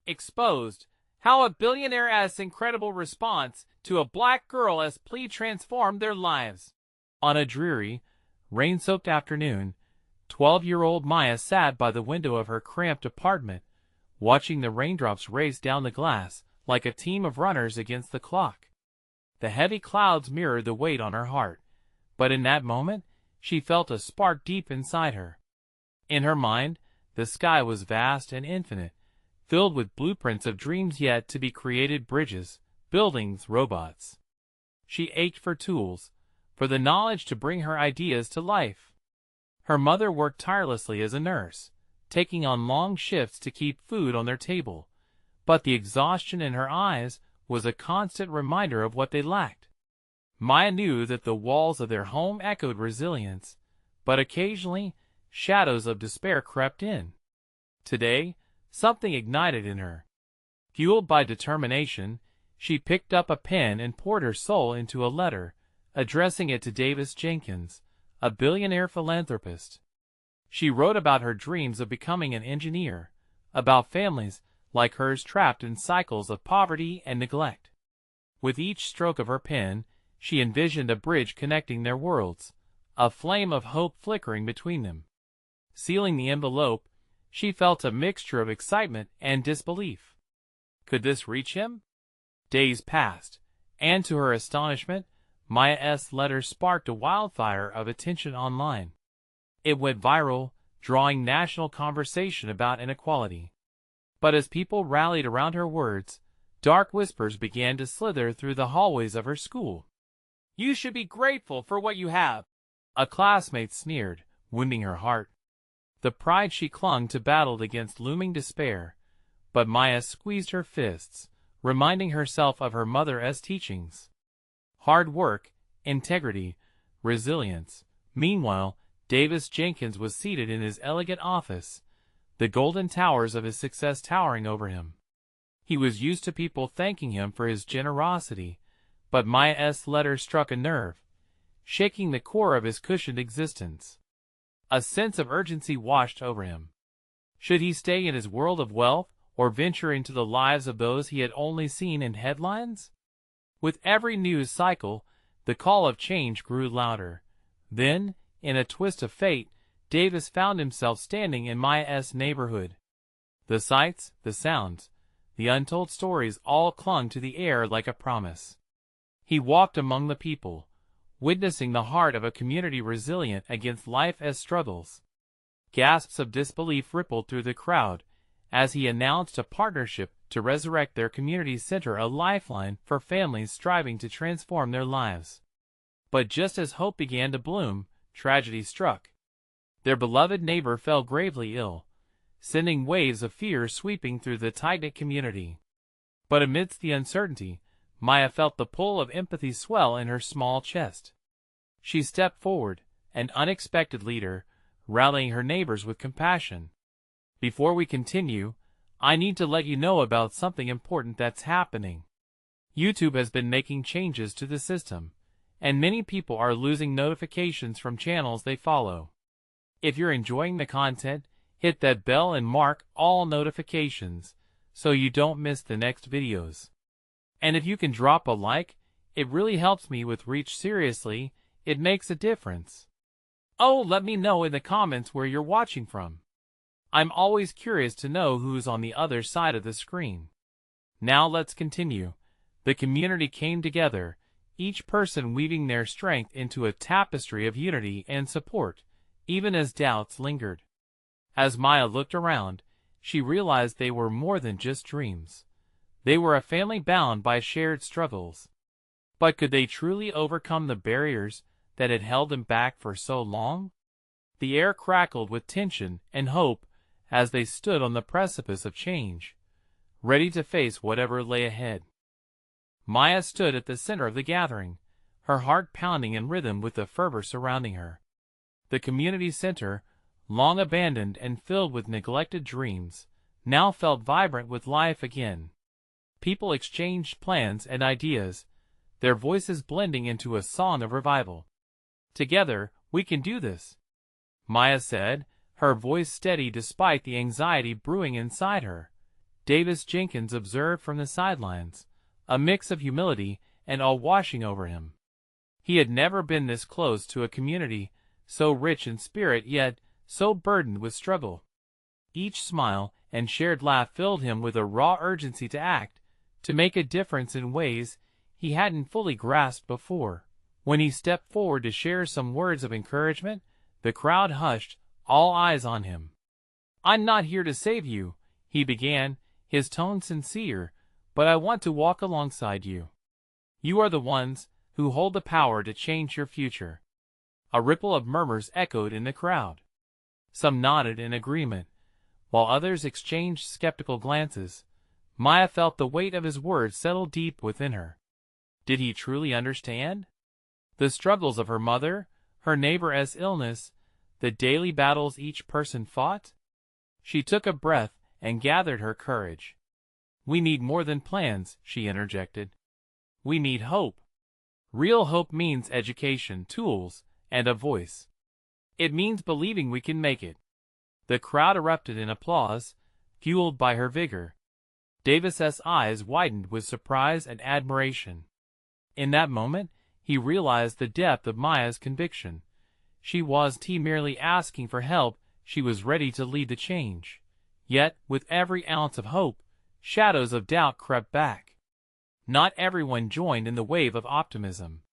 Exposed: How a Billionaire's incredible response to a black girl as Plea transformed their lives. On a dreary, rain-soaked afternoon, 12-year-old Maya sat by the window of her cramped apartment, watching the raindrops race down the glass like a team of runners against the clock. The heavy clouds mirrored the weight on her heart, but in that moment, she felt a spark deep inside her. In her mind, the sky was vast and infinite, filled with blueprints of dreams yet to be created: bridges, buildings, robots. She ached for tools, for the knowledge to bring her ideas to life. Her mother worked tirelessly as a nurse, taking on long shifts to keep food on their table, but the exhaustion in her eyes was a constant reminder of what they lacked. Maya knew that the walls of their home echoed resilience, but occasionally, shadows of despair crept in. Today, something ignited in her. Fueled by determination, she picked up a pen and poured her soul into a letter, addressing it to Davis Jenkins, a billionaire philanthropist. She wrote about her dreams of becoming an engineer, about families like hers trapped in cycles of poverty and neglect. With each stroke of her pen, she envisioned a bridge connecting their worlds, a flame of hope flickering between them. Sealing the envelope, she felt a mixture of excitement and disbelief. Could this reach him? Days passed, and to her astonishment, Maya's letter sparked a wildfire of attention online. It went viral, drawing national conversation about inequality. But as people rallied around her words, dark whispers began to slither through the hallways of her school. "You should be grateful for what you have," a classmate sneered, wounding her heart. The pride she clung to battled against looming despair, but Maya squeezed her fists, reminding herself of her mother's teachings. Hard work, integrity, resilience. Meanwhile, Davis Jenkins was seated in his elegant office, the golden towers of his success towering over him. He was used to people thanking him for his generosity, but Maya's letter struck a nerve, shaking the core of his cushioned existence. A sense of urgency washed over him. Should he stay in his world of wealth or venture into the lives of those he had only seen in headlines? With every news cycle, the call of change grew louder. Then, in a twist of fate, Davis found himself standing in Maya's neighborhood. The sights, the sounds, the untold stories all clung to the air like a promise. He walked among the people, witnessing the heart of a community resilient against life's struggles. Gasps of disbelief rippled through the crowd as he announced a partnership to resurrect their community center, a lifeline for families striving to transform their lives. But just as hope began to bloom, tragedy struck. Their beloved neighbor fell gravely ill, sending waves of fear sweeping through the tight-knit community. But amidst the uncertainty, Maya felt the pull of empathy swell in her small chest. She stepped forward, an unexpected leader, rallying her neighbors with compassion. "Before we continue, I need to let you know about something important that's happening. YouTube has been making changes to the system, and many people are losing notifications from channels they follow. If you're enjoying the content, hit that bell and mark all notifications so you don't miss the next videos. And if you can drop a like, it really helps me with reach. Seriously, it makes a difference. Oh, let me know in the comments where you're watching from. I'm always curious to know who's on the other side of the screen." Now let's continue. The community came together, each person weaving their strength into a tapestry of unity and support, even as doubts lingered. As Maya looked around, she realized they were more than just dreams. They were a family bound by shared struggles. But could they truly overcome the barriers that had held them back for so long? The air crackled with tension and hope as they stood on the precipice of change, ready to face whatever lay ahead. Maya stood at the center of the gathering, her heart pounding in rhythm with the fervor surrounding her. The community center, long abandoned and filled with neglected dreams, now felt vibrant with life again. People exchanged plans and ideas, their voices blending into a song of revival. "Together, we can do this," Maya said, her voice steady despite the anxiety brewing inside her. Davis Jenkins observed from the sidelines, a mix of humility and awe washing over him. He had never been this close to a community, so rich in spirit yet so burdened with struggle. Each smile and shared laugh filled him with a raw urgency to act, to make a difference in ways he hadn't fully grasped before. When he stepped forward to share some words of encouragement, the crowd hushed, all eyes on him. "I'm not here to save you," he began, his tone sincere, "but I want to walk alongside you. You are the ones who hold the power to change your future." A ripple of murmurs echoed in the crowd. Some nodded in agreement, while others exchanged skeptical glances. Maya felt the weight of his words settle deep within her. Did he truly understand? The struggles of her mother, her neighbor's illness, the daily battles each person fought? She took a breath and gathered her courage. "We need more than plans," she interjected. "We need hope. Real hope means education, tools, and a voice. It means believing we can make it." The crowd erupted in applause, fueled by her vigor. Davis's eyes widened with surprise and admiration. In that moment, he realized the depth of Maya's conviction. She wasn't merely asking for help, she was ready to lead the change. Yet, with every ounce of hope, shadows of doubt crept back. Not everyone joined in the wave of optimism.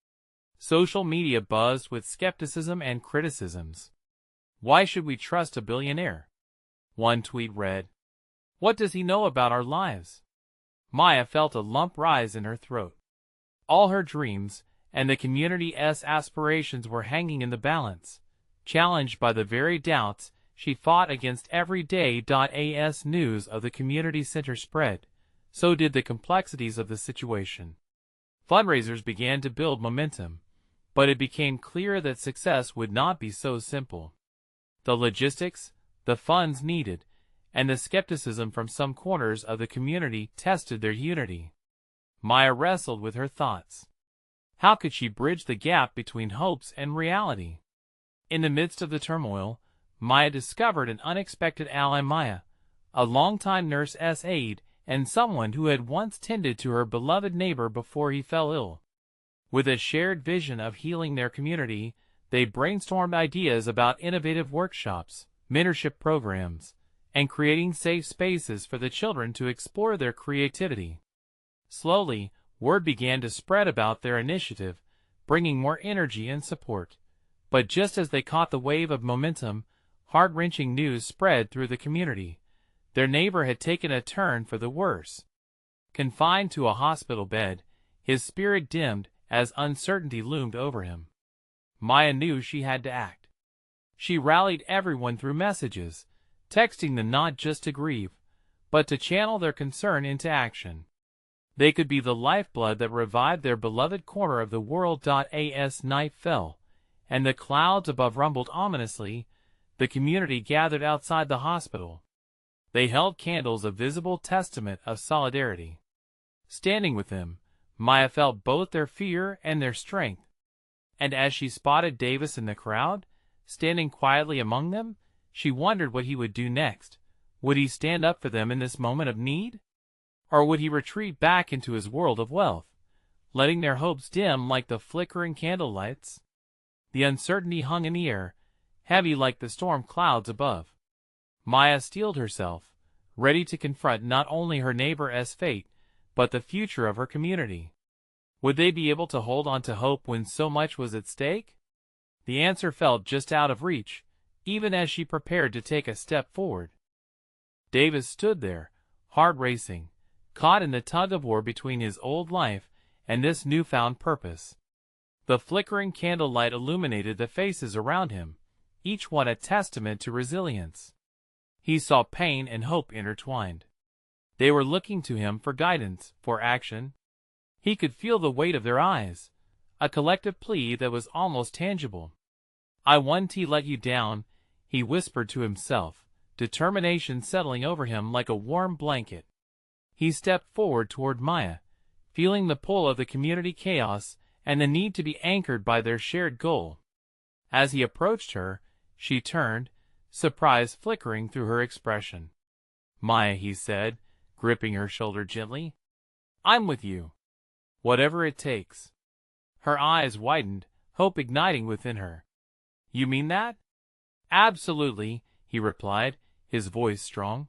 Social media buzzed with skepticism and criticisms. "Why should we trust a billionaire?" one tweet read. "What does he know about our lives?" Maya felt a lump rise in her throat. All her dreams and the community's aspirations were hanging in the balance. Challenged by the very doubts, she fought against every day. As news of the community center spread, so did the complexities of the situation. Fundraisers began to build momentum, but it became clear that success would not be so simple. The logistics, the funds needed, and the skepticism from some corners of the community tested their unity. Maya wrestled with her thoughts. How could she bridge the gap between hopes and reality? In the midst of the turmoil, Maya discovered an unexpected ally. Maya, a longtime nurse's aide and someone who had once tended to her beloved neighbor before he fell ill. With a shared vision of healing their community, they brainstormed ideas about innovative workshops, mentorship programs, and creating safe spaces for the children to explore their creativity. Slowly, word began to spread about their initiative, bringing more energy and support. But just as they caught the wave of momentum, heart-wrenching news spread through the community. Their neighbor had taken a turn for the worse. Confined to a hospital bed, his spirit dimmed as uncertainty loomed over him. Maya knew she had to act. She rallied everyone through messages, texting them not just to grieve, but to channel their concern into action. They could be the lifeblood that revived their beloved corner of the world. As night fell, and the clouds above rumbled ominously, the community gathered outside the hospital. They held candles, a visible testament of solidarity. Standing with them, Maya felt both their fear and their strength. And as she spotted Davis in the crowd, standing quietly among them, she wondered what he would do next. Would he stand up for them in this moment of need? Or would he retreat back into his world of wealth, letting their hopes dim like the flickering candlelights? The uncertainty hung in the air, heavy like the storm clouds above. Maya steeled herself, ready to confront not only her neighbor's fate, but the future of her community. Would they be able to hold on to hope when so much was at stake? The answer felt just out of reach, even as she prepared to take a step forward. Davis stood there, heart racing, caught in the tug-of-war between his old life and this newfound purpose. The flickering candlelight illuminated the faces around him, each one a testament to resilience. He saw pain and hope intertwined. They were looking to him for guidance, for action. He could feel the weight of their eyes, a collective plea that was almost tangible. "I won't let you down," he whispered to himself, determination settling over him like a warm blanket. He stepped forward toward Maya, feeling the pull of the community chaos and the need to be anchored by their shared goal. As he approached her, she turned, surprise flickering through her expression. "Maya," he said, gripping her shoulder gently. I'm with you. Whatever it takes. Her eyes widened, hope igniting within her. You mean that? Absolutely, he replied, his voice strong.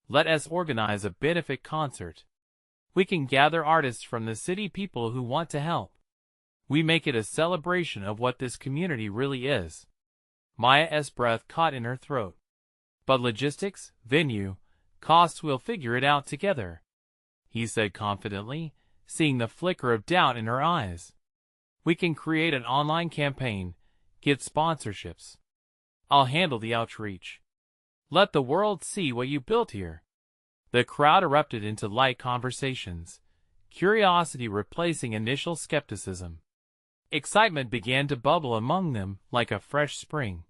Let us organize a benefit concert. We can gather artists from the city, people who want to help. We make it a celebration of what this community really is. Maya's breath caught in her throat. But logistics, venue, costs, we'll figure it out together, he said confidently, seeing the flicker of doubt in her eyes. We can create an online campaign, get sponsorships. I'll handle the outreach. Let the world see what you built here. The crowd erupted into light conversations, curiosity replacing initial skepticism. Excitement began to bubble among them like a fresh spring,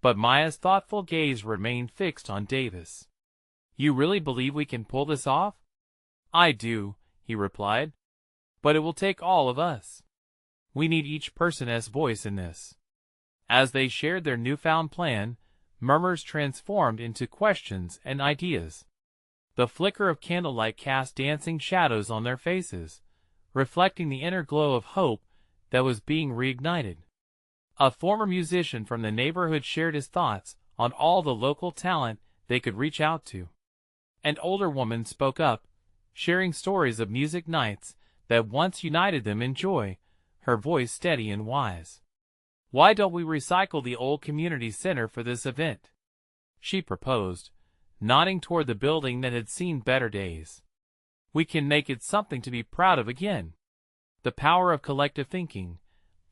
but Maya's thoughtful gaze remained fixed on Davis. You really believe we can pull this off? I do, he replied. But it will take all of us. We need each person's voice in this. As they shared their newfound plan, murmurs transformed into questions and ideas. The flicker of candlelight cast dancing shadows on their faces, reflecting the inner glow of hope that was being reignited. A former musician from the neighborhood shared his thoughts on all the local talent they could reach out to. An older woman spoke up, sharing stories of music nights that once united them in joy, her voice steady and wise. Why don't we recycle the old community center for this event? She proposed, nodding toward the building that had seen better days. We can make it something to be proud of again. The power of collective thinking,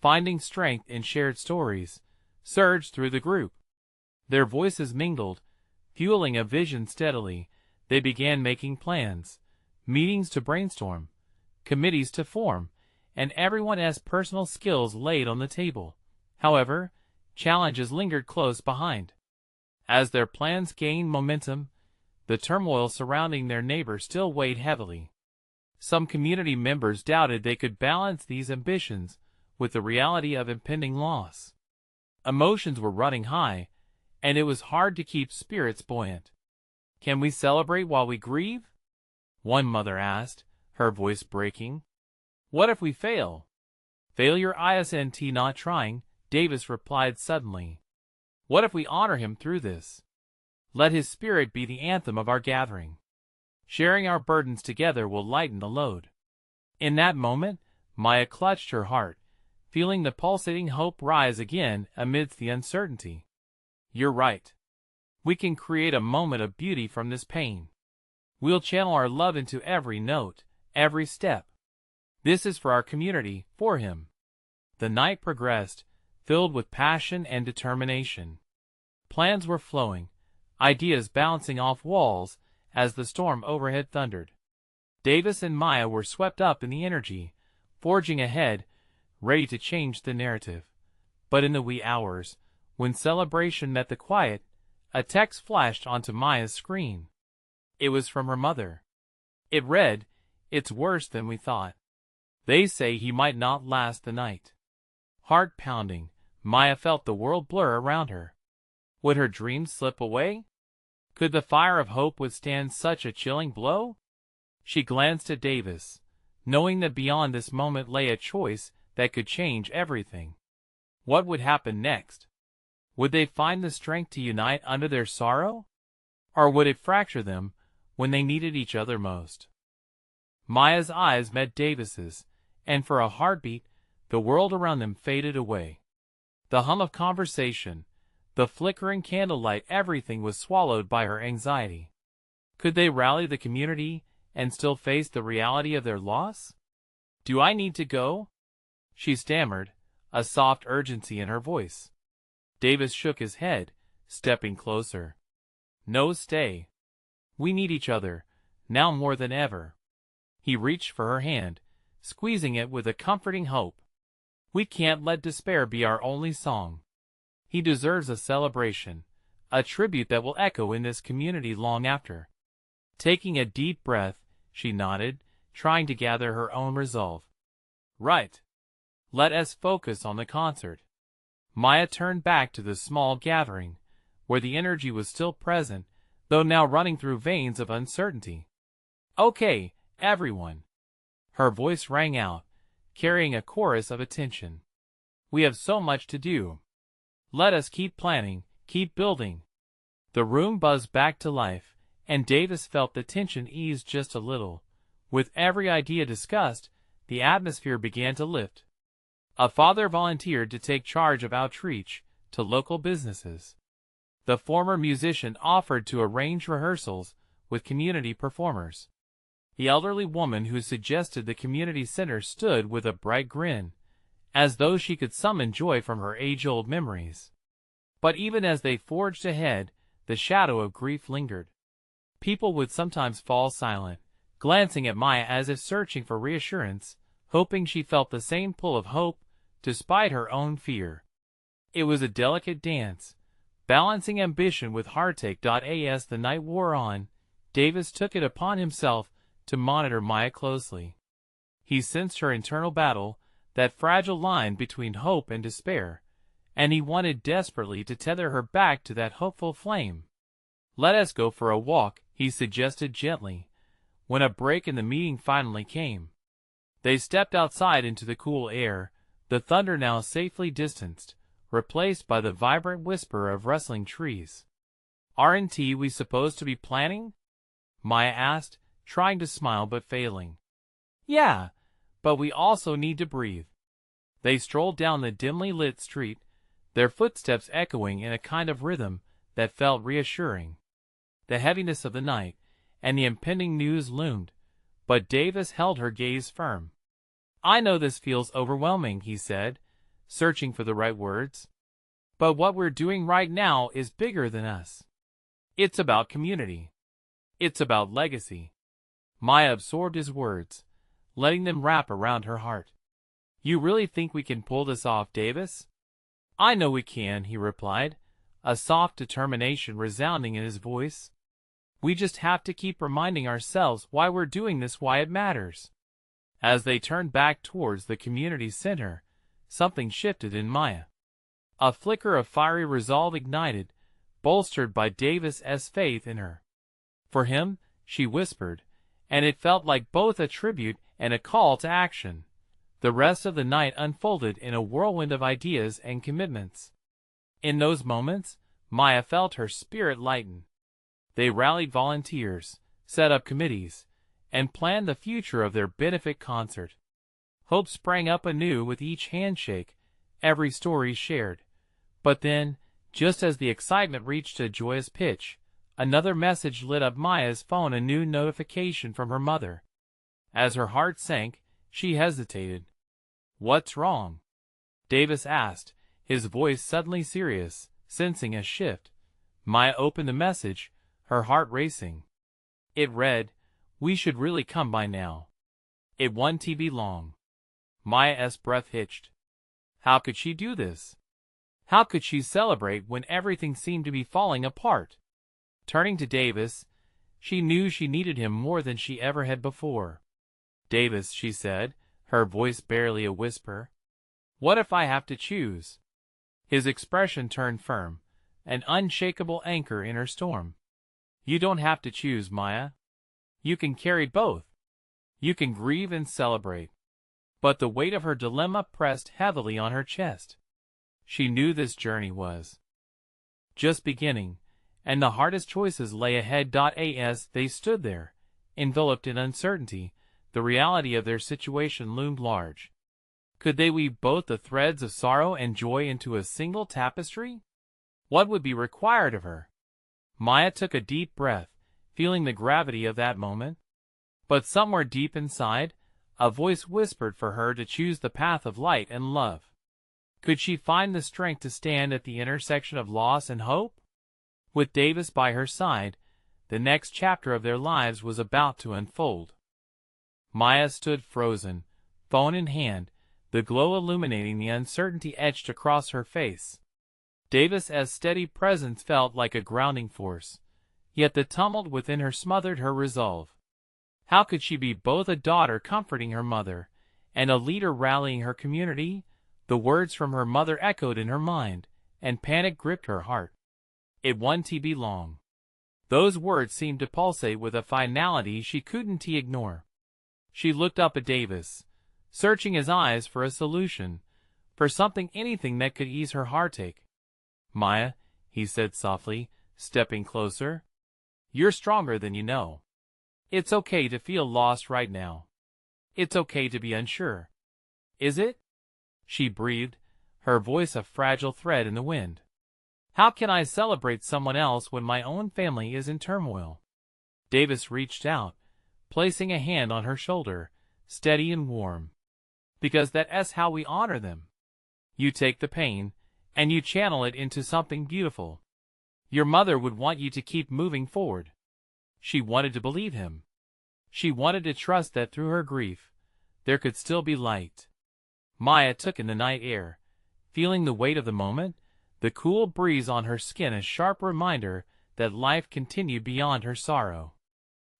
finding strength in shared stories, surged through the group. Their voices mingled, fueling a vision steadily. They began making plans, meetings to brainstorm, committees to form, and everyone's personal skills laid on the table. However, challenges lingered close behind. As their plans gained momentum, the turmoil surrounding their neighbor still weighed heavily. Some community members doubted they could balance these ambitions with the reality of impending loss. Emotions were running high, and it was hard to keep spirits buoyant. Can we celebrate while we grieve? One mother asked, her voice breaking. What if we fail? Failure isn't not trying, Davis replied suddenly. What if we honor him through this? Let his spirit be the anthem of our gathering. Sharing our burdens together will lighten the load. In that moment, Maya clutched her heart, feeling the pulsating hope rise again amidst the uncertainty. You're right. We can create a moment of beauty from this pain. We'll channel our love into every note, every step. This is for our community, for him. The night progressed, filled with passion and determination. Plans were flowing, ideas bouncing off walls as the storm overhead thundered. Davis and Maya were swept up in the energy, forging ahead, ready to change the narrative. But in the wee hours, when celebration met the quiet, a text flashed onto Maya's screen. It was from her mother. It read, "It's worse than we thought. They say he might not last the night." Heart pounding, Maya felt the world blur around her. Would her dreams slip away? Could the fire of hope withstand such a chilling blow? She glanced at Davis, knowing that beyond this moment lay a choice that could change everything. What would happen next? Would they find the strength to unite under their sorrow? Or would it fracture them when they needed each other most? Maya's eyes met Davis's, and for a heartbeat, the world around them faded away. The hum of conversation, the flickering candlelight, everything was swallowed by her anxiety. Could they rally the community and still face the reality of their loss? Do I need to go? She stammered, a soft urgency in her voice. Davis shook his head, stepping closer. No, stay. We need each other, now more than ever. He reached for her hand, squeezing it with a comforting hope. We can't let despair be our only song. He deserves a celebration, a tribute that will echo in this community long after. Taking a deep breath, she nodded, trying to gather her own resolve. Right. Let us focus on the concert. Maya turned back to the small gathering, where the energy was still present, though now running through veins of uncertainty. Okay, everyone. Her voice rang out, carrying a chorus of attention. We have so much to do. Let us keep planning, keep building. The room buzzed back to life, and Davis felt the tension ease just a little. With every idea discussed, the atmosphere began to lift. A father volunteered to take charge of outreach to local businesses. The former musician offered to arrange rehearsals with community performers. The elderly woman who suggested the community center stood with a bright grin, as though she could summon joy from her age-old memories. But even as they forged ahead, the shadow of grief lingered. People would sometimes fall silent, glancing at Maya as if searching for reassurance, hoping she felt the same pull of hope, despite her own fear. It was a delicate dance, balancing ambition with heartache. As the night wore on, Davis took it upon himself to monitor Maya closely. He sensed her internal battle, that fragile line between hope and despair, and he wanted desperately to tether her back to that hopeful flame. Let us go for a walk, he suggested gently, when a break in the meeting finally came. They stepped outside into the cool air, the thunder now safely distanced, replaced by the vibrant whisper of rustling trees. Aren't we supposed to be planning? Maya asked, trying to smile but failing. Yeah, but we also need to breathe. They strolled down the dimly lit street, their footsteps echoing in a kind of rhythm that felt reassuring. The heaviness of the night and the impending news loomed, but Davis held her gaze firm. I know this feels overwhelming, he said, searching for the right words. But what we're doing right now is bigger than us. It's about community. It's about legacy. Maya absorbed his words, letting them wrap around her heart. You really think we can pull this off, Davis? I know we can, he replied, a soft determination resounding in his voice. We just have to keep reminding ourselves why we're doing this, why it matters. As they turned back towards the community center, something shifted in Maya. A flicker of fiery resolve ignited, bolstered by Davis's faith in her. For him, she whispered, and it felt like both a tribute and a call to action. The rest of the night unfolded in a whirlwind of ideas and commitments. In those moments, Maya felt her spirit lighten. They rallied volunteers, set up committees, and planned the future of their benefit concert. Hope sprang up anew with each handshake, every story shared. But then, just as the excitement reached a joyous pitch, another message lit up Maya's phone, a new notification from her mother. As her heart sank, she hesitated. What's wrong? Davis asked, his voice suddenly serious, sensing a shift. Maya opened the message, her heart racing. It read, We should really come by now. It won't be long. Maya's breath hitched. How could she do this? How could she celebrate when everything seemed to be falling apart? Turning to Davis, she knew she needed him more than she ever had before. Davis, she said, her voice barely a whisper. What if I have to choose? His expression turned firm, an unshakable anchor in her storm. You don't have to choose, Maya. You can carry both. You can grieve and celebrate. But the weight of her dilemma pressed heavily on her chest. She knew this journey was just beginning, and the hardest choices lay ahead. As they stood there, enveloped in uncertainty, the reality of their situation loomed large. Could they weave both the threads of sorrow and joy into a single tapestry? What would be required of her? Maya took a deep breath, feeling the gravity of that moment. But somewhere deep inside, a voice whispered for her to choose the path of light and love. Could she find the strength to stand at the intersection of loss and hope? With Davis by her side, the next chapter of their lives was about to unfold. Maya stood frozen, phone in hand, the glow illuminating the uncertainty etched across her face. Davis's steady presence felt like a grounding force, yet the tumult within her smothered her resolve. How could she be both a daughter comforting her mother, and a leader rallying her community? The words from her mother echoed in her mind, and panic gripped her heart. It won't be long. Those words seemed to pulsate with a finality she couldn't ignore. She looked up at Davis, searching his eyes for a solution, for something, anything that could ease her heartache. "Maya," he said softly, stepping closer. "You're stronger than you know. It's okay to feel lost right now. It's okay to be unsure." "Is it?" she breathed, her voice a fragile thread in the wind. "How can I celebrate someone else when my own family is in turmoil?" Davis reached out, placing a hand on her shoulder, steady and warm. "Because that's how we honor them. You take the pain, and you channel it into something beautiful. Your mother would want you to keep moving forward." She wanted to believe him. She wanted to trust that through her grief, there could still be light. Maya took in the night air, feeling the weight of the moment, the cool breeze on her skin a sharp reminder that life continued beyond her sorrow.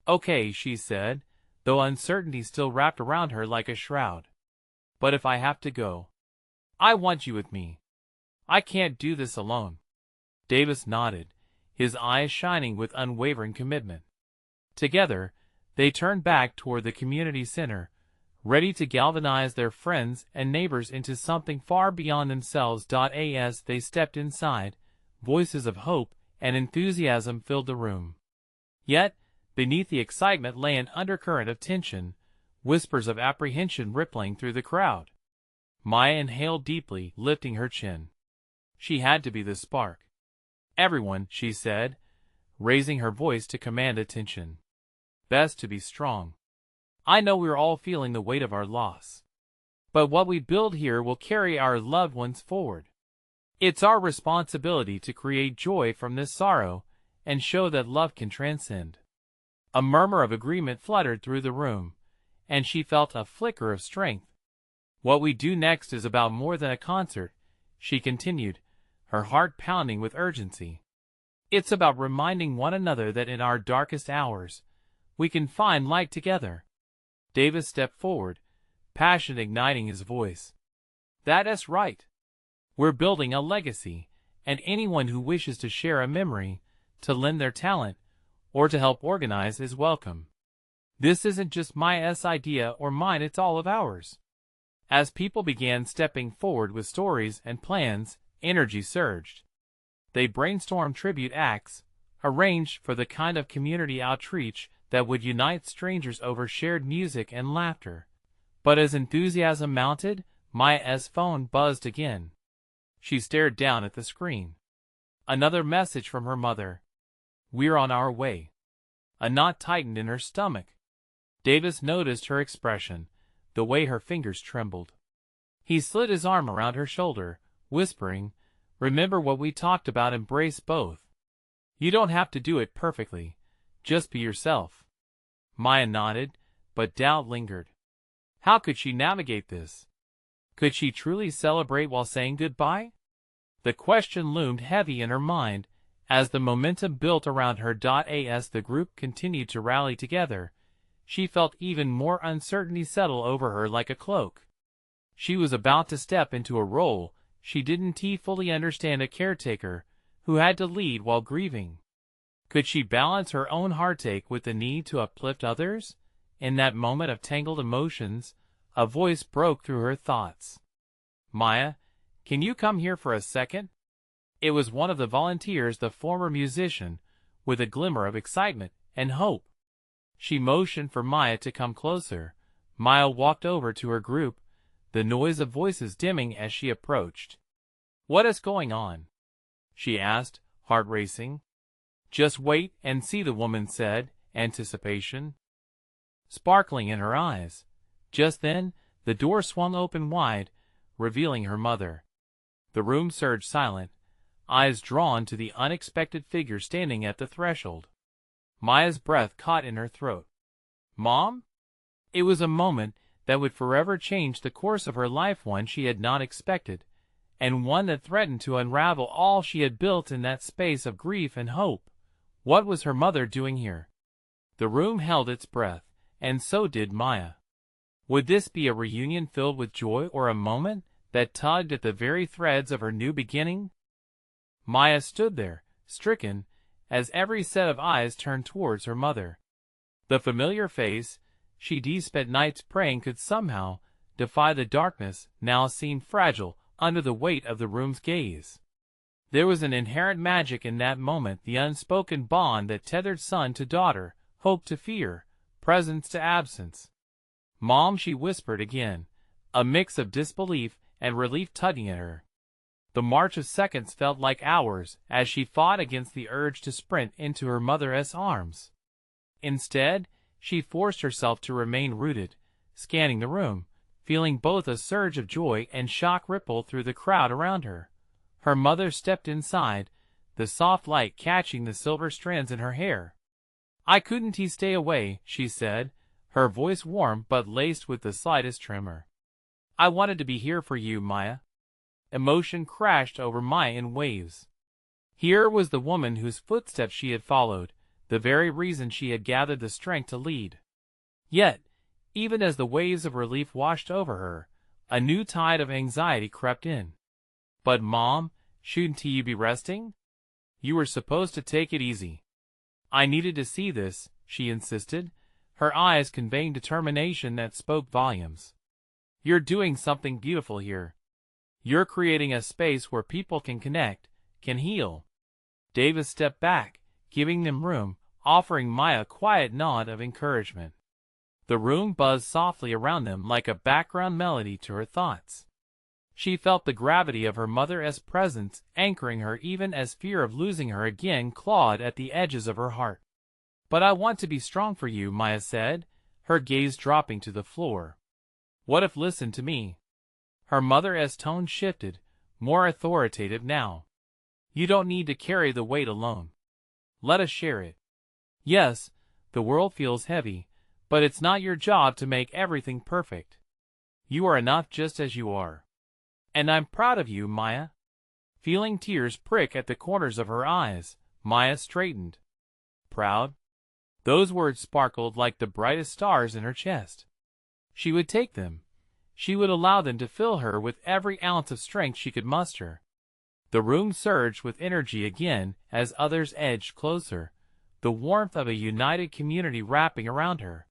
"Okay," she said, though uncertainty still wrapped around her like a shroud. "But if I have to go, I want you with me. I can't do this alone." Davis nodded, his eyes shining with unwavering commitment. Together, they turned back toward the community center, ready to galvanize their friends and neighbors into something far beyond themselves. As they stepped inside, voices of hope and enthusiasm filled the room. Yet, beneath the excitement lay an undercurrent of tension, whispers of apprehension rippling through the crowd. Maya inhaled deeply, lifting her chin. She had to be the spark. "Everyone," she said, raising her voice to command attention. "Best to be strong. I know we're all feeling the weight of our loss. But what we build here will carry our loved ones forward. It's our responsibility to create joy from this sorrow and show that love can transcend." A murmur of agreement fluttered through the room, and she felt a flicker of strength. "What we do next is about more than a concert," she continued, her heart pounding with urgency. "It's about reminding one another that in our darkest hours, we can find light together." Davis stepped forward, passion igniting his voice. "That's right. We're building a legacy, and anyone who wishes to share a memory, to lend their talent, or to help organize is welcome. This isn't just Maya's idea or mine, it's all of ours." As people began stepping forward with stories and plans, energy surged. They brainstormed tribute acts, arranged for the kind of community outreach that would unite strangers over shared music and laughter. But as enthusiasm mounted, Maya's phone buzzed again. She stared down at the screen. Another message from her mother. "We're on our way." A knot tightened in her stomach. Davis noticed her expression, the way her fingers trembled. He slid his arm around her shoulder, whispering, "Remember what we talked about, embrace both. You don't have to do it perfectly, just be yourself." Maya nodded, but doubt lingered. How could she navigate this? Could she truly celebrate while saying goodbye? The question loomed heavy in her mind as the momentum built around her. As the group continued to rally together, she felt even more uncertainty settle over her like a cloak. She was about to step into a role she didn't fully understand, a caretaker who had to lead while grieving. Could she balance her own heartache with the need to uplift others? In that moment of tangled emotions, a voice broke through her thoughts. "Maya, can you come here for a second?" It was one of the volunteers, the former musician, with a glimmer of excitement and hope. She motioned for Maya to come closer. Maya walked over to her group, the noise of voices dimming as she approached. "What is going on?" she asked, heart racing. "Just wait and see," the woman said, anticipation sparkling in her eyes. Just then, the door swung open wide, revealing her mother. The room surged silent, eyes drawn to the unexpected figure standing at the threshold. Maya's breath caught in her throat. "Mom?" It was a moment that would forever change the course of her life, one she had not expected, and one that threatened to unravel all she had built in that space of grief and hope. What was her mother doing here? The room held its breath, and so did Maya. Would this be a reunion filled with joy, or a moment that tugged at the very threads of her new beginning? Maya stood there, stricken, as every set of eyes turned towards her mother. The familiar face she'd spent nights praying could somehow defy the darkness now seemed fragile under the weight of the room's gaze. There was an inherent magic in that moment, the unspoken bond that tethered son to daughter, hope to fear, presence to absence. "Mom," she whispered again, a mix of disbelief and relief tugging at her. The march of seconds felt like hours as she fought against the urge to sprint into her mother's arms. Instead, she forced herself to remain rooted, scanning the room, feeling both a surge of joy and shock ripple through the crowd around her. Her mother stepped inside, the soft light catching the silver strands in her hair. "I couldn't stay away," she said, her voice warm but laced with the slightest tremor. "I wanted to be here for you, Maya." Emotion crashed over Maya in waves. Here was the woman whose footsteps she had followed, the very reason she had gathered the strength to lead. Yet, even as the waves of relief washed over her, a new tide of anxiety crept in. "But Mom, shouldn't you be resting? You were supposed to take it easy." "I needed to see this," she insisted, her eyes conveying determination that spoke volumes. "You're doing something beautiful here. You're creating a space where people can connect, can heal." Davis stepped back, giving them room, offering Maya a quiet nod of encouragement. The room buzzed softly around them like a background melody to her thoughts. She felt the gravity of her mother's presence anchoring her even as fear of losing her again clawed at the edges of her heart. "But I want to be strong for you," Maya said, her gaze dropping to the floor. "What if listen to me?" Her mother's tone shifted, more authoritative now. "You don't need to carry the weight alone. Let us share it. Yes, the world feels heavy, but it's not your job to make everything perfect. You are enough just as you are. And I'm proud of you, Maya." Feeling tears prick at the corners of her eyes, Maya straightened. "Proud?" Those words sparkled like the brightest stars in her chest. She would take them. She would allow them to fill her with every ounce of strength she could muster. The room surged with energy again as others edged closer, the warmth of a united community wrapping around her.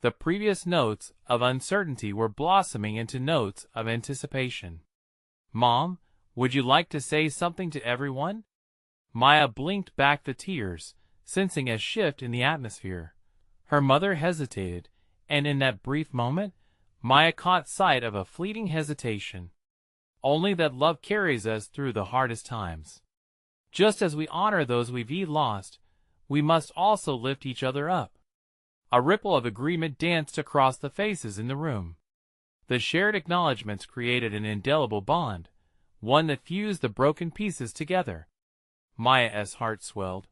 The previous notes of uncertainty were blossoming into notes of anticipation. "Mom, would you like to say something to everyone?" Maya blinked back the tears, sensing a shift in the atmosphere. Her mother hesitated, and in that brief moment, Maya caught sight of a fleeting hesitation. Only that love carries us through the hardest times. Just as we honor those we've lost, we must also lift each other up. A ripple of agreement danced across the faces in the room. The shared acknowledgments created an indelible bond, one that fused the broken pieces together. Maya's heart swelled.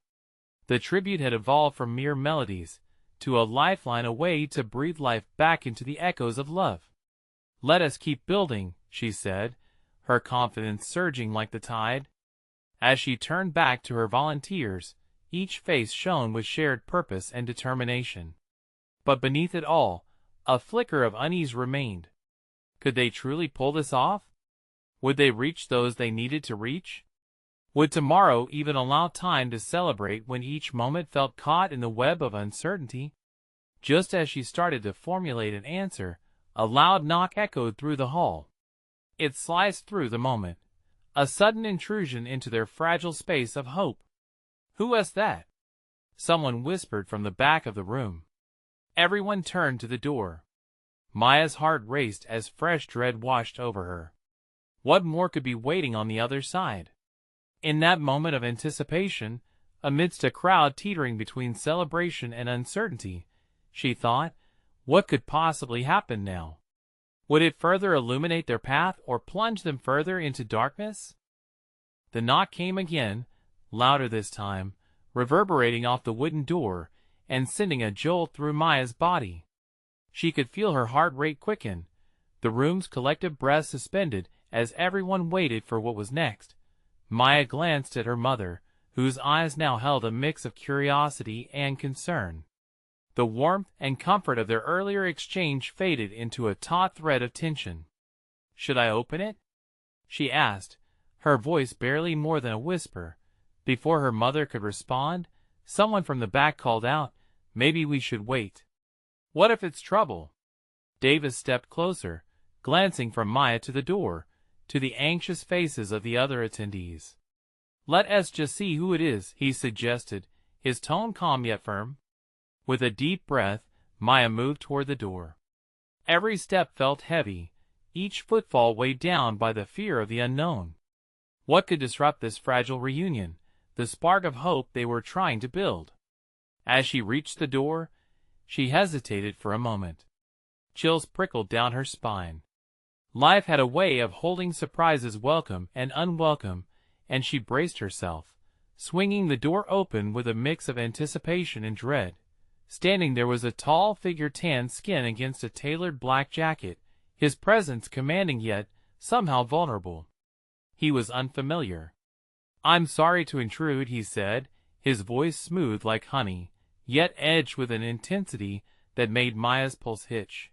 The tribute had evolved from mere melodies to a lifeline, a way to breathe life back into the echoes of love. "Let us keep building," she said, her confidence surging like the tide. As she turned back to her volunteers, each face shone with shared purpose and determination. But beneath it all, a flicker of unease remained. Could they truly pull this off? Would they reach those they needed to reach? Would tomorrow even allow time to celebrate when each moment felt caught in the web of uncertainty? Just as she started to formulate an answer, a loud knock echoed through the hall. It sliced through the moment, a sudden intrusion into their fragile space of hope. "Who was that?" someone whispered from the back of the room. Everyone turned to the door. Maya's heart raced as fresh dread washed over her. What more could be waiting on the other side? In that moment of anticipation, amidst a crowd teetering between celebration and uncertainty, she thought, what could possibly happen now? Would it further illuminate their path or plunge them further into darkness? The knock came again, louder this time, reverberating off the wooden door and sending a jolt through Maya's body. She could feel her heart rate quicken, the room's collective breath suspended as everyone waited for what was next. Maya glanced at her mother, whose eyes now held a mix of curiosity and concern. The warmth and comfort of their earlier exchange faded into a taut thread of tension. "Should I open it?" she asked, her voice barely more than a whisper, Before her mother could respond, someone from the back called out, "Maybe we should wait. What if it's trouble?" Davis stepped closer, glancing from Maya to the door, to the anxious faces of the other attendees. "Let us just see who it is," he suggested, his tone calm yet firm. With a deep breath, Maya moved toward the door. Every step felt heavy, each footfall weighed down by the fear of the unknown. What could disrupt this fragile reunion, the spark of hope they were trying to build? As she reached the door, she hesitated for a moment. Chills prickled down her spine. Life had a way of holding surprises welcome and unwelcome, and she braced herself, swinging the door open with a mix of anticipation and dread. Standing there was a tall figure, tan skin against a tailored black jacket, his presence commanding yet somehow vulnerable. He was unfamiliar. "I'm sorry to intrude," he said, his voice smooth like honey, yet edged with an intensity that made Maya's pulse hitch.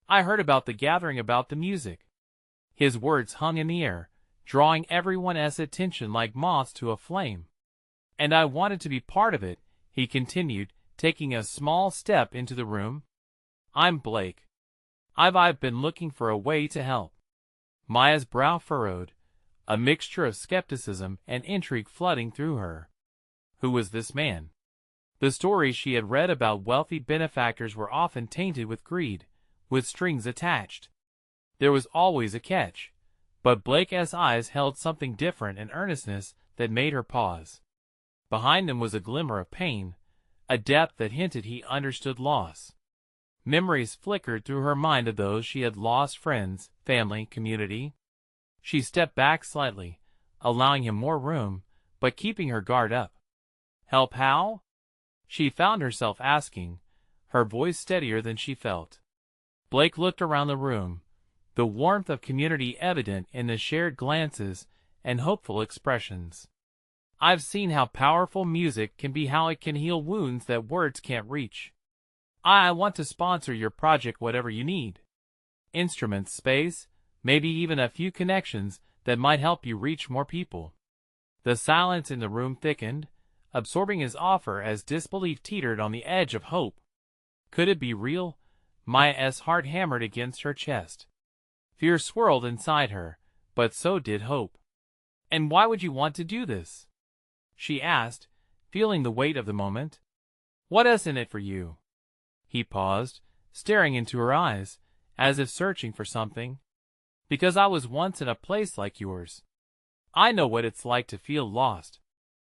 "I heard about the gathering, about the music." His words hung in the air, drawing everyone's attention like moths to a flame. "And I wanted to be part of it," he continued, taking a small step into the room. "I'm Blake. I've been looking for a way to help." Maya's brow furrowed, a mixture of skepticism and intrigue flooding through her. Who was this man? The stories she had read about wealthy benefactors were often tainted with greed, with strings attached. There was always a catch, but Blake's eyes held something different, an earnestness that made her pause. Behind them was a glimmer of pain, a depth that hinted he understood loss. Memories flickered through her mind of those she had lost, friends, family, community. She stepped back slightly, allowing him more room, but keeping her guard up. "Help how?" she found herself asking, her voice steadier than she felt. Blake looked around the room, the warmth of community evident in the shared glances and hopeful expressions. "I've seen how powerful music can be, how it can heal wounds that words can't reach. I want to sponsor your project, whatever you need. Instruments, space, maybe even a few connections that might help you reach more people." The silence in the room thickened, absorbing his offer as disbelief teetered on the edge of hope. Could it be real? Maya's heart hammered against her chest. Fear swirled inside her, but so did hope. "And why would you want to do this?" she asked, feeling the weight of the moment. "What's in it for you?" He paused, staring into her eyes, as if searching for something. "Because I was once in a place like yours. I know what it's like to feel lost.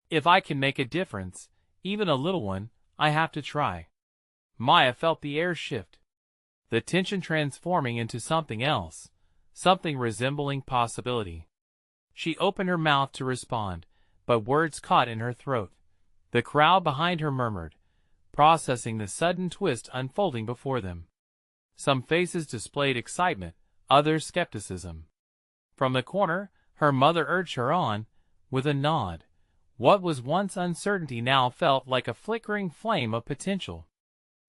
If I can make a difference, even a little one, I have to try." Maya felt the air shift, the tension transforming into something else, something resembling possibility. She opened her mouth to respond, but words caught in her throat. The crowd behind her murmured, processing the sudden twist unfolding before them. Some faces displayed excitement, others skepticism. From the corner, her mother urged her on, with a nod. What was once uncertainty now felt like a flickering flame of potential.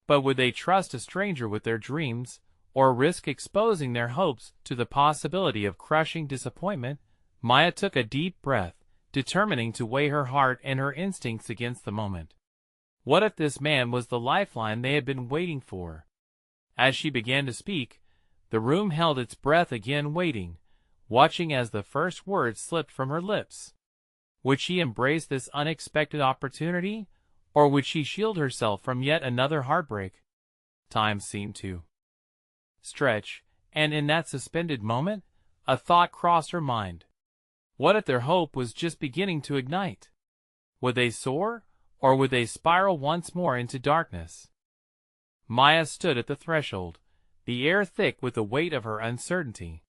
But would they trust a stranger with their dreams, or risk exposing their hopes to the possibility of crushing disappointment? Maya took a deep breath, determining to weigh her heart and her instincts against the moment. What if this man was the lifeline they had been waiting for? As she began to speak, the room held its breath again, waiting, watching as the first words slipped from her lips. Would she embrace this unexpected opportunity, or would she shield herself from yet another heartbreak? Time seemed to stretch, and in that suspended moment, a thought crossed her mind. What if their hope was just beginning to ignite? Would they soar, or would they spiral once more into darkness? Maya stood at the threshold, the air thick with the weight of her uncertainty.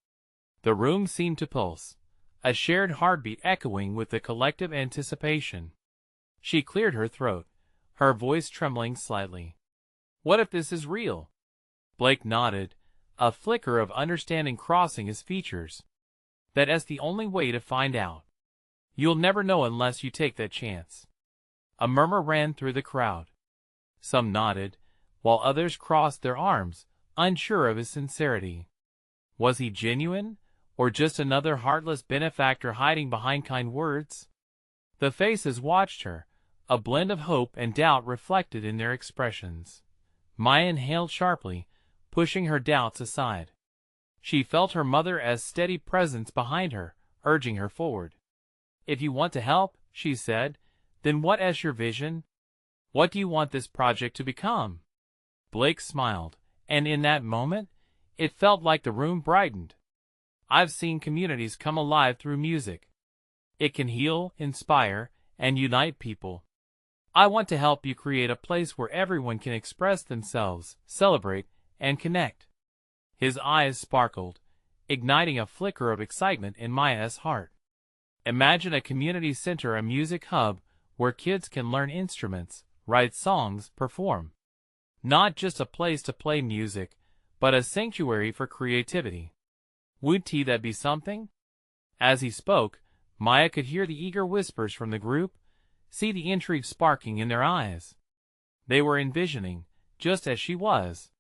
The room seemed to pulse, a shared heartbeat echoing with the collective anticipation. She cleared her throat, her voice trembling slightly. "What if this is real?" Blake nodded, a flicker of understanding crossing his features. "That's the only way to find out. You'll never know unless you take that chance." A murmur ran through the crowd. Some nodded, while others crossed their arms, unsure of his sincerity. Was he genuine, or just another heartless benefactor hiding behind kind words? The faces watched her, a blend of hope and doubt reflected in their expressions. Maya inhaled sharply, pushing her doubts aside. She felt her mother's steady presence behind her, urging her forward. "If you want to help," she said, "then what is your vision? What do you want this project to become?" Blake smiled, and in that moment, it felt like the room brightened. "I've seen communities come alive through music. It can heal, inspire, and unite people. I want to help you create a place where everyone can express themselves, celebrate, and connect." His eyes sparkled, igniting a flicker of excitement in Maya's heart. Imagine a community center, a music hub, where kids can learn instruments, write songs, perform. Not just a place to play music, but a sanctuary for creativity. Would that be something? As he spoke, Maya could hear the eager whispers from the group, see the intrigue sparking in their eyes. They were envisioning, just as she was.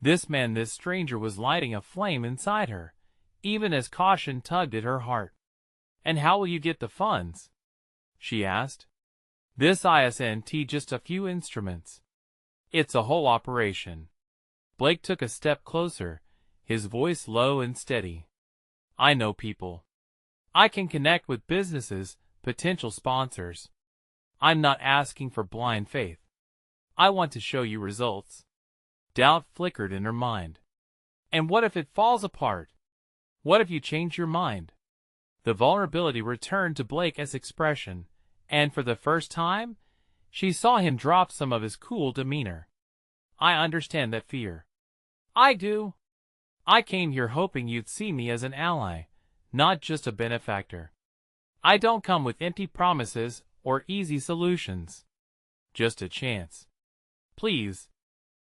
This man, this stranger, was lighting a flame inside her, even as caution tugged at her heart. "And how will you get the funds?" she asked. "This isn't just a few instruments. It's a whole operation." Blake took a step closer, his voice low and steady. "I know people. I can connect with businesses, potential sponsors. I'm not asking for blind faith. I want to show you results." Doubt flickered in her mind. "And what if it falls apart? What if you change your mind?" The vulnerability returned to Blake's expression, and for the first time, she saw him drop some of his cool demeanor. "I understand that fear." "I do. I came here hoping you'd see me as an ally, not just a benefactor. I don't come with empty promises or easy solutions. Just a chance. Please.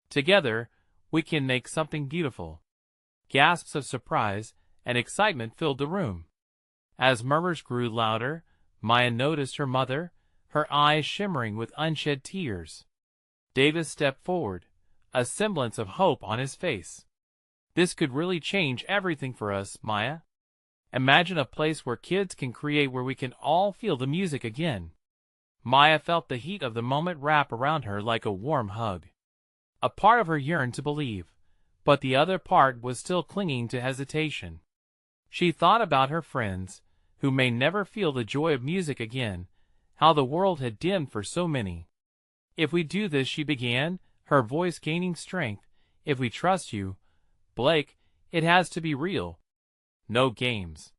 Together, we can make something beautiful." Gasps of surprise and excitement filled the room. As murmurs grew louder, Maya noticed her mother, her eyes shimmering with unshed tears. Davis stepped forward, a semblance of hope on his face. "This could really change everything for us, Maya. Imagine a place where kids can create, where we can all feel the music again." Maya felt the heat of the moment wrap around her like a warm hug. A part of her yearned to believe, but the other part was still clinging to hesitation. She thought about her friends, who may never feel the joy of music again, how the world had dimmed for so many. "If we do this," she began, her voice gaining strength, "if we trust you, Blake, it has to be real. No games."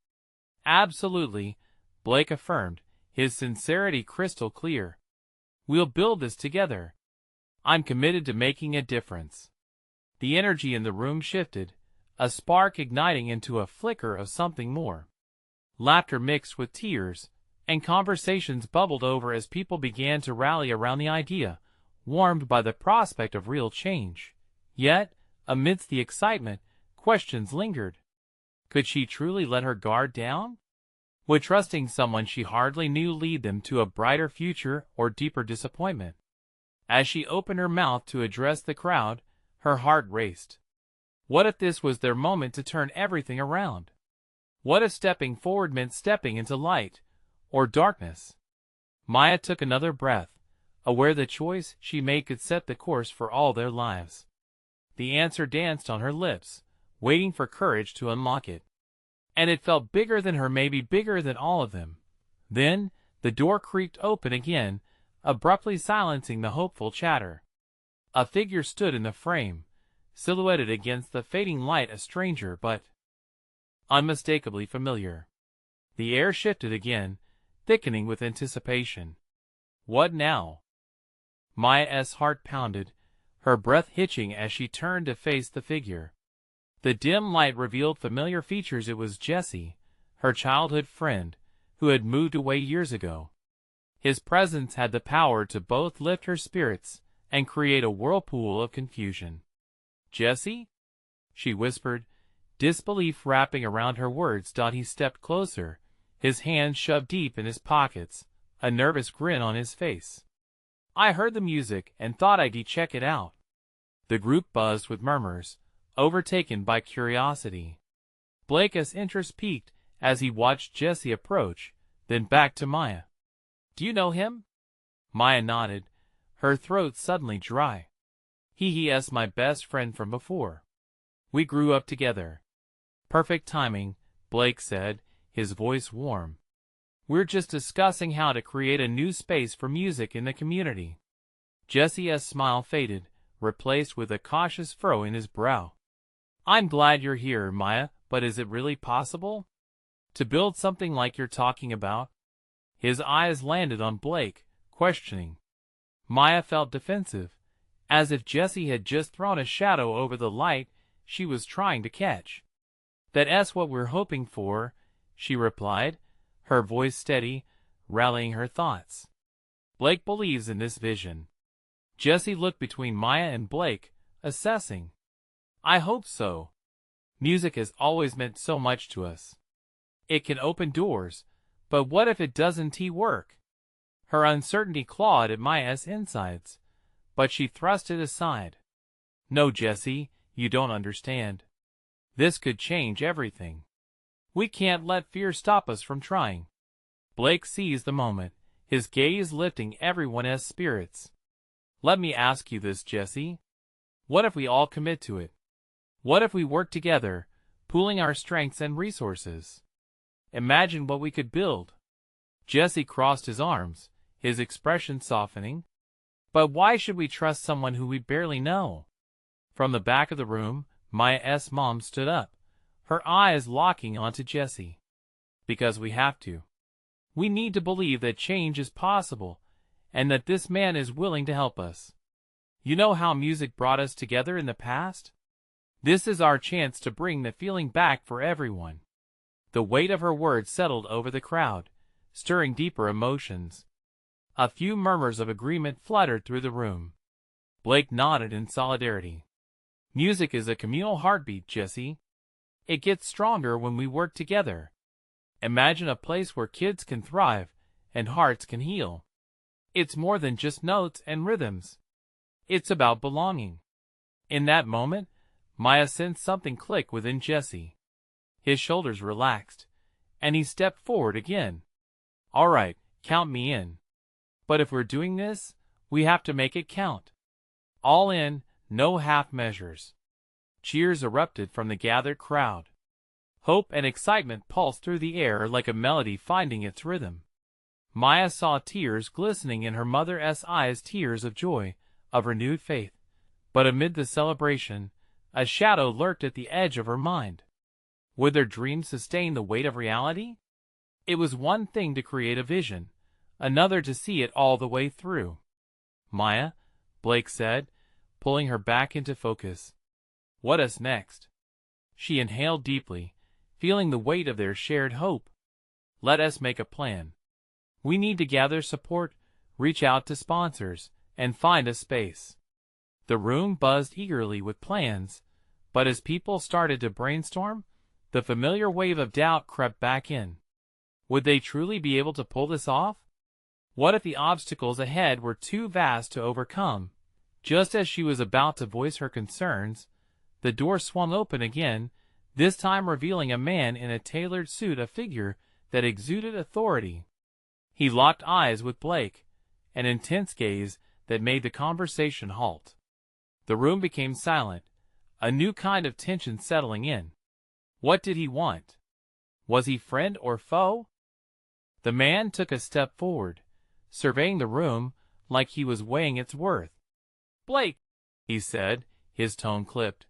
"Absolutely," Blake affirmed, his sincerity crystal clear. "We'll build this together. I'm committed to making a difference." The energy in the room shifted, a spark igniting into a flicker of something more. Laughter mixed with tears, and conversations bubbled over as people began to rally around the idea, warmed by the prospect of real change. Yet, amidst the excitement, questions lingered. Could she truly let her guard down? Would trusting someone she hardly knew lead them to a brighter future or deeper disappointment? As she opened her mouth to address the crowd, her heart raced. What if this was their moment to turn everything around? What if stepping forward meant stepping into light, or darkness? Maya took another breath, aware the choice she made could set the course for all their lives. The answer danced on her lips, waiting for courage to unlock it. And it felt bigger than her, maybe bigger than all of them. Then, the door creaked open again, abruptly silencing the hopeful chatter. A figure stood in the frame, silhouetted against the fading light, a stranger but unmistakably familiar. The air shifted again, thickening with anticipation. What now? Maya's heart pounded, her breath hitching as she turned to face the figure. The dim light revealed familiar features. It was Jesse, her childhood friend, who had moved away years ago. His presence had the power to both lift her spirits and create a whirlpool of confusion. "Jesse?" she whispered, disbelief wrapping around her words. He stepped closer, his hands shoved deep in his pockets, a nervous grin on his face. "I heard the music and thought I'd check it out." The group buzzed with murmurs, overtaken by curiosity. Blake's interest peaked as he watched Jesse approach, then back to Maya. Do you know him? Maya nodded, her throat suddenly dry. He's my best friend from before. We grew up together. Perfect timing, Blake said, his voice warm. We're just discussing how to create a new space for music in the community. Jesse's smile faded, replaced with a cautious furrow in his brow. I'm glad you're here, Maya, but is it really possible? To build something like you're talking about? His eyes landed on Blake, questioning. Maya felt defensive, as if Jesse had just thrown a shadow over the light she was trying to catch. That's what we're hoping for, she replied, her voice steady, rallying her thoughts. Blake believes in this vision. Jesse looked between Maya and Blake, assessing. I hope so. Music has always meant so much to us. It can open doors, but what if it doesn't work? Her uncertainty clawed at Maya's insides, but she thrust it aside. No, Jesse, you don't understand. This could change everything. We can't let fear stop us from trying. Blake seized the moment, his gaze lifting everyone's spirits. Let me ask you this, Jesse. What if we all commit to it? What if we work together, pooling our strengths and resources? Imagine what we could build. Jesse crossed his arms, his expression softening. But why should we trust someone who we barely know? From the back of the room, Maya's mom stood up, her eyes locking onto Jesse. Because we have to. We need to believe that change is possible, and that this man is willing to help us. You know how music brought us together in the past? This is our chance to bring the feeling back for everyone. The weight of her words settled over the crowd, stirring deeper emotions. A few murmurs of agreement fluttered through the room. Blake nodded in solidarity. Music is a communal heartbeat, Jesse. It gets stronger when we work together. Imagine a place where kids can thrive and hearts can heal. It's more than just notes and rhythms. It's about belonging. In that moment, Maya sensed something click within Jesse. His shoulders relaxed, and he stepped forward again. All right, count me in. But if we're doing this, we have to make it count. All in, no half measures. Cheers erupted from the gathered crowd. Hope and excitement pulsed through the air like a melody finding its rhythm. Maya saw tears glistening in her mother's eyes, tears of joy, of renewed faith. But amid the celebration, a shadow lurked at the edge of her mind. Would their dreams sustain the weight of reality? It was one thing to create a vision, another to see it all the way through. Maya, Blake said, pulling her back into focus. What's next? She inhaled deeply, feeling the weight of their shared hope. Let us make a plan. We need to gather support, reach out to sponsors, and find a space. The room buzzed eagerly with plans, but as people started to brainstorm, the familiar wave of doubt crept back in. Would they truly be able to pull this off? What if the obstacles ahead were too vast to overcome? Just as she was about to voice her concerns, the door swung open again, this time revealing a man in a tailored suit, a figure that exuded authority. He locked eyes with Blake, an intense gaze that made the conversation halt. The room became silent, a new kind of tension settling in. What did he want? Was he friend or foe? The man took a step forward, surveying the room like he was weighing its worth. Blake, he said, his tone clipped.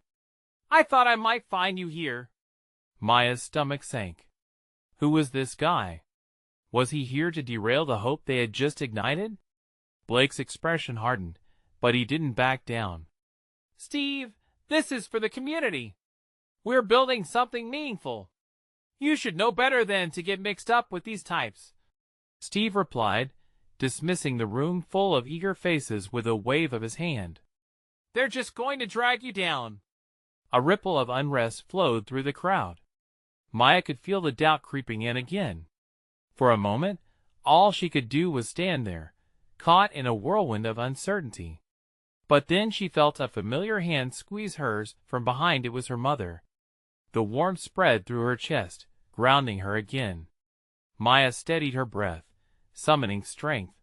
I thought I might find you here. Maya's stomach sank. Who was this guy? Was he here to derail the hope they had just ignited? Blake's expression hardened, but he didn't back down. Steve, this is for the community. We're building something meaningful. You should know better than to get mixed up with these types. Steve replied, dismissing the room full of eager faces with a wave of his hand. They're just going to drag you down. A ripple of unrest flowed through the crowd. Maya could feel the doubt creeping in again. For a moment, all she could do was stand there, caught in a whirlwind of uncertainty. But then she felt a familiar hand squeeze hers from behind. It was her mother. The warmth spread through her chest, grounding her again. Maya steadied her breath, summoning strength.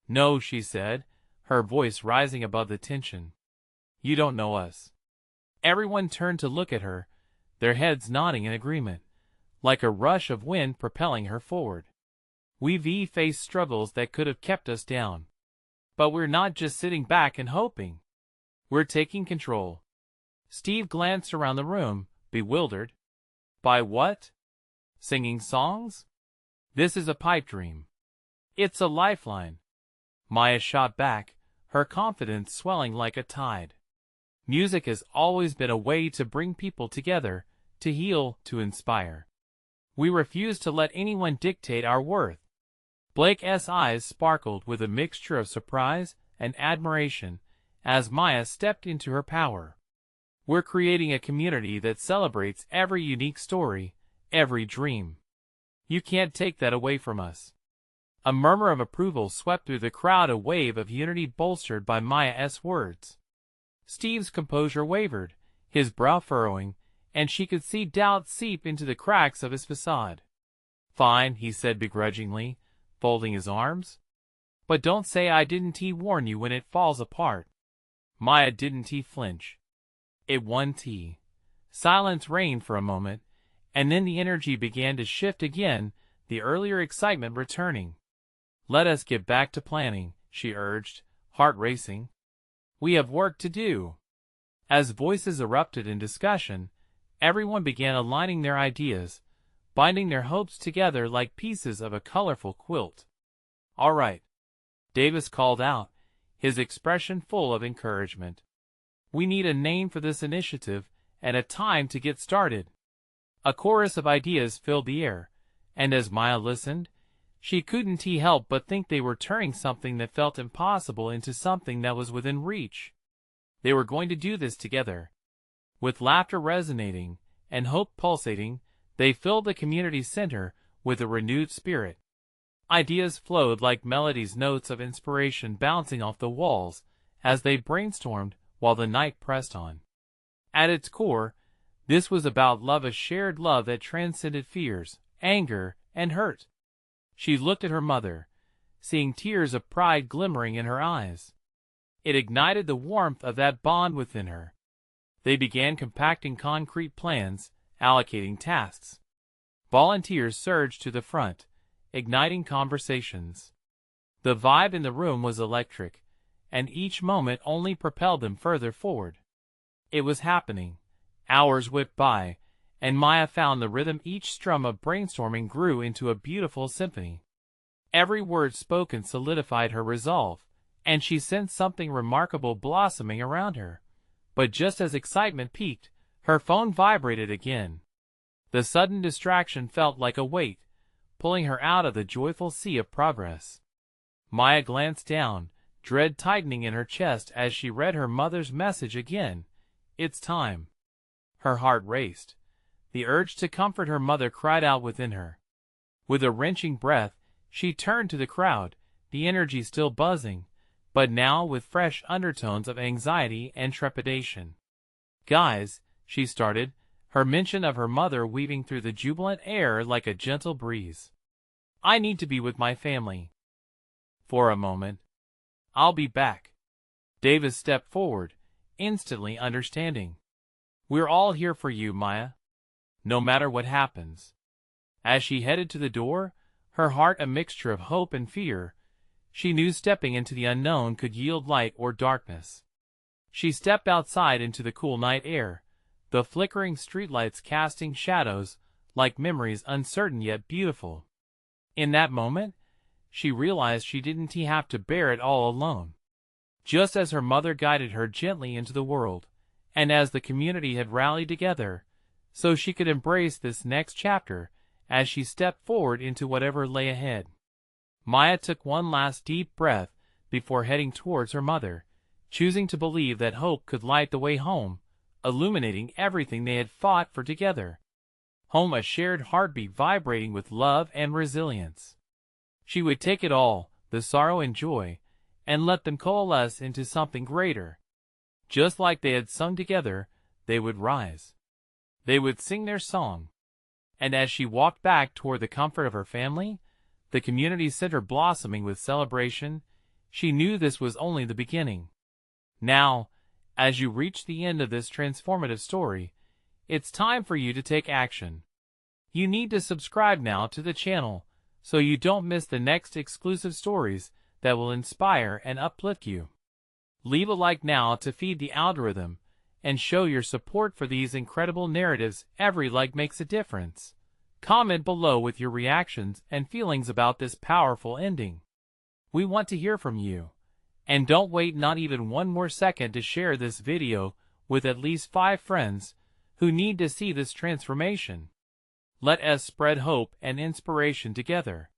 "No," she said, her voice rising above the tension. "You don't know us." Everyone turned to look at her, their heads nodding in agreement, like a rush of wind propelling her forward. We've faced struggles that could have kept us down. But we're not just sitting back and hoping. We're taking control. Steve glanced around the room, bewildered. By what? Singing songs? This is a pipe dream. It's a lifeline. Maya shot back, her confidence swelling like a tide. Music has always been a way to bring people together, to heal, to inspire. We refuse to let anyone dictate our worth. Blake's eyes sparkled with a mixture of surprise and admiration as Maya stepped into her power. We're creating a community that celebrates every unique story, every dream. You can't take that away from us. A murmur of approval swept through the crowd, a wave of unity bolstered by Maya's words. Steve's composure wavered, his brow furrowing, and she could see doubt seep into the cracks of his facade. "Fine," he said begrudgingly, folding his arms. "But don't say I didn't warn you when it falls apart." Maya didn't flinch. It won't. Silence reigned for a moment, and then the energy began to shift again, the earlier excitement returning. "Let us get back to planning," she urged, heart racing. "We have work to do." As voices erupted in discussion, everyone began aligning their ideas, binding their hopes together like pieces of a colorful quilt. "All right," Davis called out, his expression full of encouragement. "We need a name for this initiative and a time to get started." A chorus of ideas filled the air, and as Maya listened, she couldn't help but think they were turning something that felt impossible into something that was within reach. They were going to do this together. With laughter resonating and hope pulsating, they filled the community center with a renewed spirit. Ideas flowed like melodies, notes of inspiration bouncing off the walls as they brainstormed while the night pressed on. At its core, this was about love, a shared love that transcended fears, anger, and hurt. She looked at her mother, seeing tears of pride glimmering in her eyes. It ignited the warmth of that bond within her. They began compacting concrete plans, allocating tasks. Volunteers surged to the front, igniting conversations. The vibe in the room was electric, and each moment only propelled them further forward. It was happening. Hours whipped by, and Maya found the rhythm. Each strum of brainstorming grew into a beautiful symphony. Every word spoken solidified her resolve, and she sensed something remarkable blossoming around her. But just as excitement peaked, her phone vibrated again. The sudden distraction felt like a weight, pulling her out of the joyful sea of progress. Maya glanced down, dread tightening in her chest as she read her mother's message again. "It's time." Her heart raced. The urge to comfort her mother cried out within her. With a wrenching breath, she turned to the crowd, the energy still buzzing, but now with fresh undertones of anxiety and trepidation. "Guys," she started, her mention of her mother weaving through the jubilant air like a gentle breeze. "I need to be with my family. For a moment. I'll be back." Davis stepped forward, instantly understanding. "We're all here for you, Maya. No matter what happens." As she headed to the door, her heart a mixture of hope and fear, she knew stepping into the unknown could yield light or darkness. She stepped outside into the cool night air, the flickering streetlights casting shadows like memories uncertain yet beautiful. In that moment, she realized she didn't have to bear it all alone. Just as her mother guided her gently into the world, and as the community had rallied together, so she could embrace this next chapter as she stepped forward into whatever lay ahead. Maya took one last deep breath before heading towards her mother, choosing to believe that hope could light the way home, illuminating everything they had fought for together. Home, a shared heartbeat vibrating with love and resilience. She would take it all, the sorrow and joy, and let them coalesce into something greater. Just like they had sung together, they would rise. They would sing their song. And as she walked back toward the comfort of her family, the community center blossoming with celebration, she knew this was only the beginning. Now, as you reach the end of this transformative story, it's time for you to take action. You need to subscribe now to the channel so you don't miss the next exclusive stories that will inspire and uplift you. Leave a like now to feed the algorithm and show your support for these incredible narratives. Every like makes a difference. Comment below with your reactions and feelings about this powerful ending. We want to hear from you. And don't wait not even one more second to share this video with at least 5 friends who need to see this transformation. Let us spread hope and inspiration together.